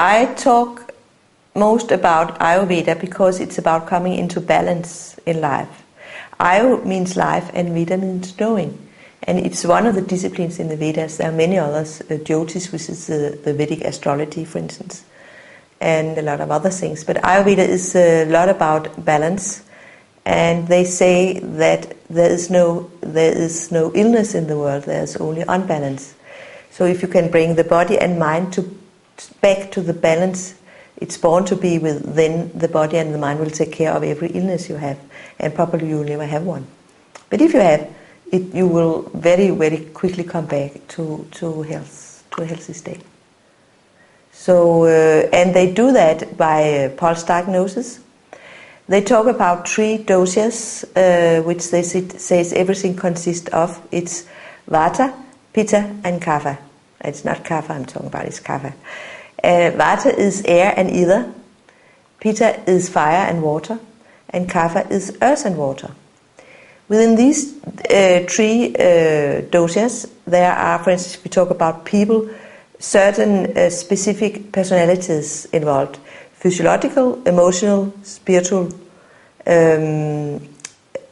I talk most about Ayurveda because it's about coming into balance in life. Ayu means life and Veda means knowing. And it's one of the disciplines in the Vedas. There are many others, Jyotish, which is the Vedic astrology, for instance, and a lot of other things. But Ayurveda is a lot about balance. And they say that there is no illness in the world, there's only unbalance. So if you can bring the body and mind back to the balance it's born to be with, then the body and the mind will take care of every illness you have, and probably you will never have one. But if you have it, you will very, very quickly come back to health, to a healthy state. So, and they do that by pulse diagnosis. They talk about 3 doshas, which they says everything consists of. It's Vata, Pitta, and Kapha. It's not Kapha I'm talking about; it's Kapha. Vata is air and ether. Pitta is fire and water, and Kapha is earth and water. Within these 3 doshas, there are, for instance, if we talk about people, certain specific personalities involved: physiological, emotional, spiritual,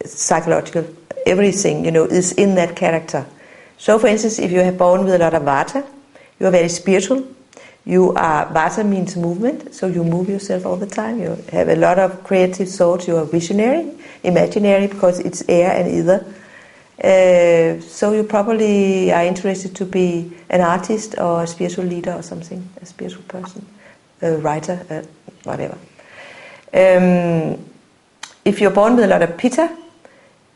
psychological. Everything, is in that character. So, for instance, if you are born with a lot of Vata, you are very spiritual. Vata means movement, so you move yourself all the time. You have a lot of creative thoughts. You are visionary, imaginary, because it's air and ether. So you probably are interested to be an artist or a spiritual leader or something, a spiritual person, a writer, whatever. If you're born with a lot of Pitta,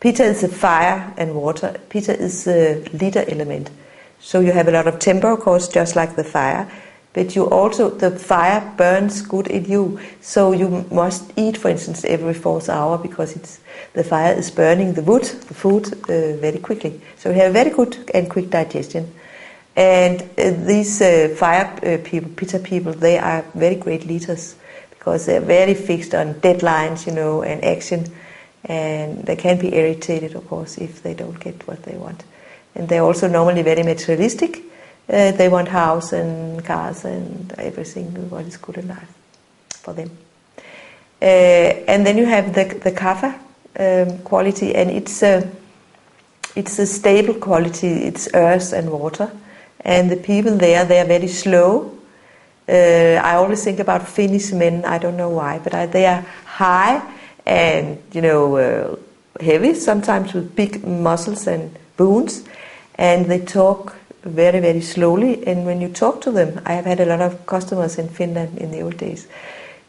Pitta is the fire and water. Pitta is the leader element. So you have a lot of temper, of course, just like the fire. But you also, the fire burns good in you. So you must eat, for instance, every 4th hour, because the fire is burning the wood, the food, very quickly. So you have very good and quick digestion. And these fire people, Pitta people, they are very great leaders, because they're very fixed on deadlines, and action. And they can be irritated, of course, if they don't get what they want. And they're also normally very materialistic. They want house and cars and everything what is good in life for them. And then you have the Kapha quality, and it's a stable quality. It's earth and water, and the people there, they are very slow. I always think about Finnish men. I don't know why, but they are high and heavy, sometimes with big muscles and bones, and they talk very, very slowly. And when you talk to them, I have had a lot of customers in Finland in the old days,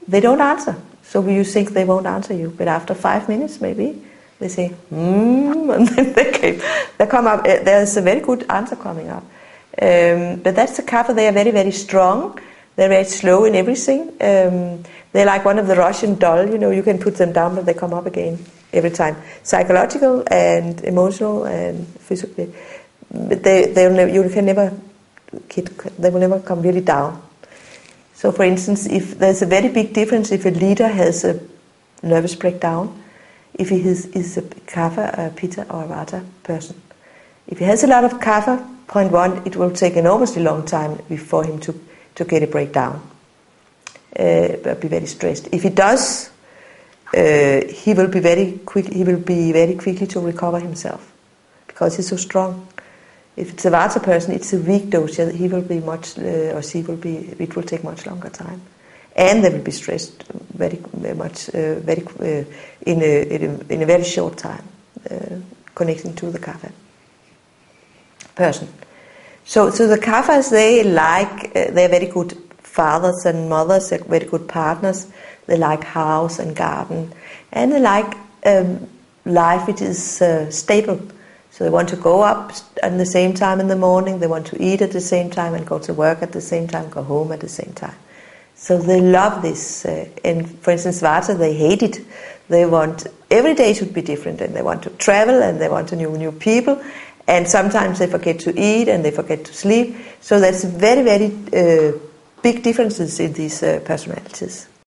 they don't answer. So you think they won't answer you, but after 5 minutes maybe they say and then they come up. There's a very good answer coming up. But that's the Kapha. They are very, very strong. They're very slow in everything. They're like one of the Russian doll. You can put them down, but they come up again every time. Psychological and emotional and physically. But they will never come really down. So, for instance, if there's a very big difference if a leader has a nervous breakdown, if he is a Kapha, a Pitta, or a Vata person. If he has a lot of Kapha, point 1, it will take enormously long time before him to get a breakdown. Be very stressed. If he does, he will be very quick. He will be very quickly to recover himself, because he's so strong. If it's a Vata person, it's a weak dosha. He will be much, or she will be. It will take much longer time, and they will be stressed very much, in a very short time, connecting to the Kapha person. So the Kaphas, they're very good fathers and mothers. They're very good partners. They like house and garden, and they like life which is stable. So they want to go up at the same time in the morning, they want to eat at the same time and go to work at the same time, go home at the same time. So they love this. And for instance, Vata, they hate it. They want, every day should be different, and they want to travel, and they want to know new people, and sometimes they forget to eat and they forget to sleep. So there's very, very big differences in these personalities.